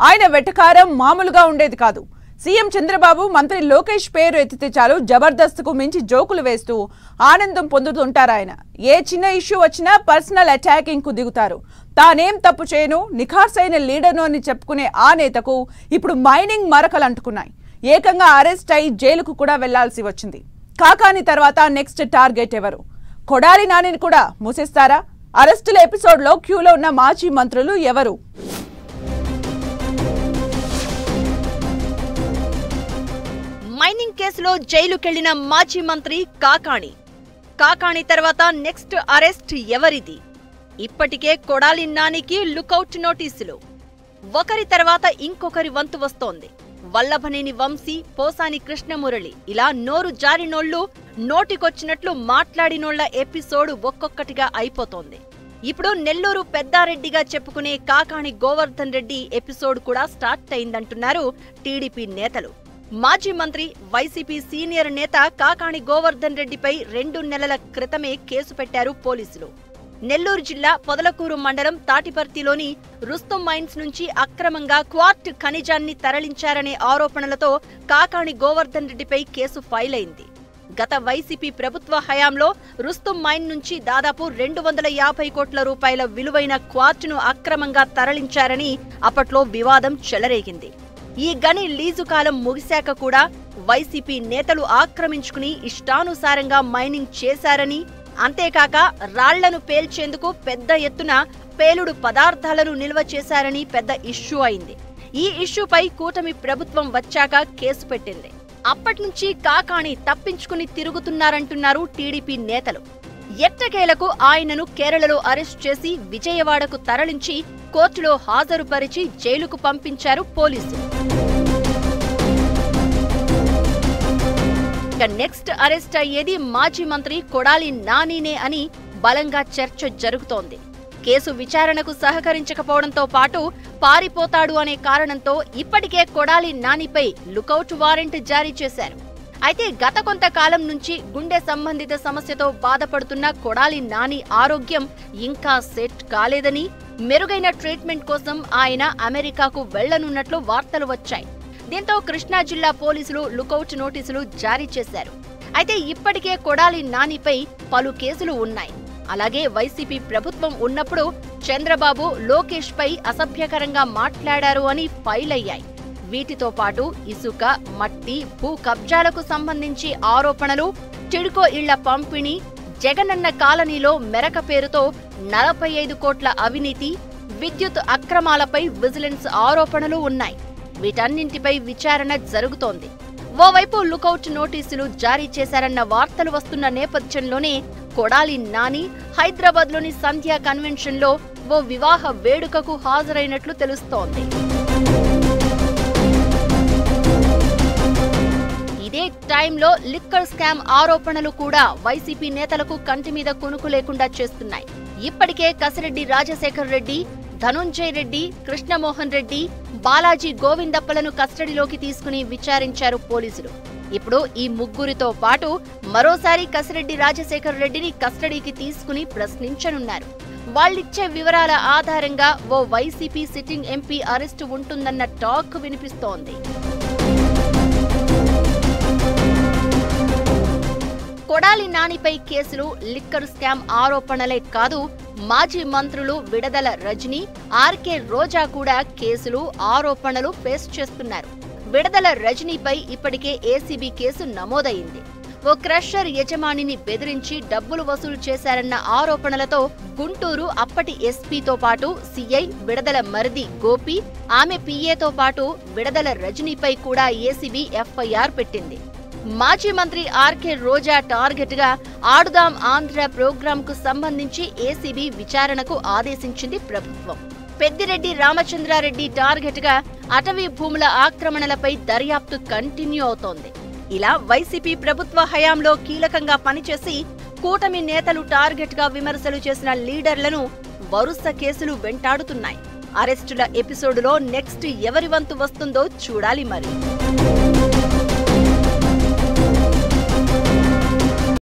ఆయన వెటకారం మామూలుగా ఉండేది కాదు. సీఎం చంద్రబాబు మంత్రి లోకేష్ పేరు ఎత్తితే చాలు జబర్దస్త్కు మించి జోకులు వేస్తూ ఆనందం పొందుతుంటారు. ఆయన ఏ చిన్న ఇష్యూ వచ్చినా పర్సనల్ అటాకింగ్ కు దిగుతారు. తానేం తప్పు చేయను, నిఖార్సైన లీడర్ను అని చెప్పుకునే ఆ నేతకు ఇప్పుడు మైనింగ్ మరకలు అంటుకున్నాయి. ఏకంగా అరెస్ట్ అయి జైలుకు కూడా వెళ్లాల్సి వచ్చింది. కాకాని తర్వాత నెక్స్ట్ టార్గెట్ ఎవరు? కొడాలి నానిని కూడా మూసేస్తారా? అరెస్టుల ఎపిసోడ్ లో క్యూలో ఉన్న మాజీ మంత్రులు ఎవరు? మైనింగ్ కేసులో జైలుకెళ్లిన మాజీ మంత్రి కాకాణి తర్వాత నెక్స్ట్ అరెస్ట్ ఎవరిది? ఇప్పటికే కొడాలి నానికి లుకౌట్ నోటీసులు. ఒకరి తర్వాత ఇంకొకరి వంతు వస్తోంది. వల్లభనేని వంశీ, పోసాని కృష్ణమురళి ఇలా నోరు జారినోళ్లు, నోటికొచ్చినట్లు మాట్లాడినోళ్ల ఎపిసోడ్ ఒక్కొక్కటిగా అయిపోతోంది. ఇప్పుడు నెల్లూరు పెద్దారెడ్డిగా చెప్పుకునే కాకాణి గోవర్ధన్ రెడ్డి ఎపిసోడ్ కూడా స్టార్ట్ అయిందంటున్నారు టీడీపీ నేతలు. మాజీ మంత్రి, వైసీపీ సీనియర్ నేత కాకాణి గోవర్ధన్ రెడ్డిపై 2 నెలల క్రితమే కేసు పెట్టారు పోలీసులు. నెల్లూరు జిల్లా పొదలకూరు మండలం తాటిపర్తిలోని రుస్తుం మైన్స్ నుంచి అక్రమంగా క్వార్ట్ ఖనిజాన్ని తరలించారనే ఆరోపణలతో కాకాణి గోవర్ధన్ రెడ్డిపై కేసు ఫైల్ అయింది. గత వైసీపీ ప్రభుత్వ హయాంలో రుస్తుం మైన్ నుంచి దాదాపు 250 కోట్ల రూపాయల విలువైన క్వార్ట్ను అక్రమంగా తరలించారని అప్పట్లో వివాదం చెలరేగింది. ఈ గని లీజు కాలం ముగిశాక కూడా వైసీపీ నేతలు ఆక్రమించుకుని ఇష్టానుసారంగా మైనింగ్ చేశారని, అంతేకాక రాళ్లను పేల్చేందుకు పెద్ద ఎత్తున పేలుడు పదార్థాలను నిల్వ చేశారని పెద్ద ఇష్యూ అయింది. ఈ ఇష్యూపై కూటమి ప్రభుత్వం వచ్చాక కేసు పెట్టింది. అప్పట్నుంచి కాకాణి తప్పించుకుని తిరుగుతున్నారంటున్నారు టీడీపీ నేతలు. ఎట్టకేలకు ఆయనను కేరళలో అరెస్ట్ చేసి విజయవాడకు తరలించి కోర్టులో హాజరుపరిచి జైలుకు పంపించారు పోలీసులు. ఇక నెక్స్ట్ అరెస్ట్ అయ్యేది మాజీ మంత్రి కొడాలి నానినే అని బలంగా చర్చ జరుగుతోంది. కేసు విచారణకు సహకరించకపోవడంతో పాటు పారిపోతాడు అనే కారణంతో ఇప్పటికే కొడాలి నానిపై లుకౌట్ వారెంట్ జారీ చేశారు. అయితే గత కొంతకాలం నుంచి గుండె సంబంధిత సమస్యతో బాధపడుతున్న కొడాలి నాని ఆరోగ్యం ఇంకా సెట్ కాలేదని, మెరుగైన ట్రీట్మెంట్ కోసం ఆయన అమెరికాకు వెళ్లనున్నట్లు వార్తలు వచ్చాయి. దీంతో కృష్ణా జిల్లా పోలీసులు లుకౌట్ నోటీసులు జారీ చేశారు. అయితే ఇప్పటికే కొడాలి నానిపై పలు కేసులు ఉన్నాయి. అలాగే వైసీపీ ప్రభుత్వం ఉన్నప్పుడు చంద్రబాబు, లోకేష్ పై అసభ్యకరంగా మాట్లాడారు అని ఫైల్ అయ్యాయి. వీటితో పాటు ఇసుక, మట్టి, భూ కబ్జాలకు సంబంధించి ఆరోపణలు, టిడ్కో ఇళ్ల పంపిణీ, జగనన్న కాలనీలో మెరక పేరుతో 45 కోట్ల అవినీతి, విద్యుత్ అక్రమాలపై విజిలెన్స్ ఆరోపణలు ఉన్నాయి. వీటన్నింటిపై విచారణ జరుగుతోంది. ఓవైపు లుకౌట్ నోటీసులు జారీ చేశారన్న వార్తలు వస్తున్న నేపథ్యంలోనే కొడాలి నాని హైదరాబాద్లోని సంధ్యా కన్వెన్షన్లో ఓ వివాహ వేడుకకు హాజరైనట్లు తెలుస్తోంది. ఇదే టైంలో లిక్కర్ స్కామ్ ఆరోపణలు కూడా వైసీపీ నేతలకు కంటి మీద కునుకు లేకుండా చేస్తున్నాయి. ఇప్పటికే కసిరెడ్డి రాజశేఖర్ రెడ్డి, ధనుంజయ్ రెడ్డి, కృష్ణమోహన్ రెడ్డి, బాలాజీ గోవిందప్పలను కస్టడీలోకి తీసుకుని విచారించారు పోలీసులు. ఇప్పుడు ఈ ముగ్గురితో పాటు మరోసారి కసిరెడ్డి రాజశేఖర్ రెడ్డిని కస్టడీకి తీసుకుని ప్రశ్నించనున్నారు. వాళ్ళిచ్చే వివరాల ఆధారంగా ఓ వైసీపీ సిట్టింగ్ ఎంపీ అరెస్టు ఉంటుందన్న టాక్ వినిపిస్తోంది. కొడాలి నానిపై కేసులు, లిక్కర్ స్కామ్ ఆరోపణలే కాదు, మాజీ మంత్రులు విడదల రజనీ, ఆర్కే రోజా కూడా కేసులు, ఆరోపణలు ఫేస్ చేస్తున్నారు. విడదల రజనీపై ఇప్పటికే ఏసీబీ కేసు నమోదైంది. ఓ క్రషర్ యజమానిని బెదిరించి డబ్బులు వసూలు చేశారన్న ఆరోపణలతో గుంటూరు అప్పటి ఎస్పీతో పాటు సీఐ విడదల మరిది గోపి, ఆమె పీఏతో పాటు విడదల రజనీపై కూడా ఏసీబీ ఎఫ్ఐఆర్ పెట్టింది. మాజీ మంత్రి ఆర్కే రోజా టార్గెట్ గా ఆడుదాం ఆంధ్ర ప్రోగ్రాంకు సంబంధించి ఏసీబీ విచారణకు ఆదేశించింది ప్రభుత్వం. పెద్దిరెడ్డి రామచంద్రారెడ్డి టార్గెట్ గా అటవీ భూముల ఆక్రమణలపై దర్యాప్తు కంటిన్యూ అవుతోంది. ఇలా వైసీపీ ప్రభుత్వ హయాంలో కీలకంగా పనిచేసి కూటమి నేతలు టార్గెట్ గా విమర్శలు చేసిన లీడర్లను వరుస కేసులు వెంటాడుతున్నాయి. అరెస్టుల ఎపిసోడ్లో నెక్స్ట్ ఎవరి వంతు వస్తుందో చూడాలి మరి.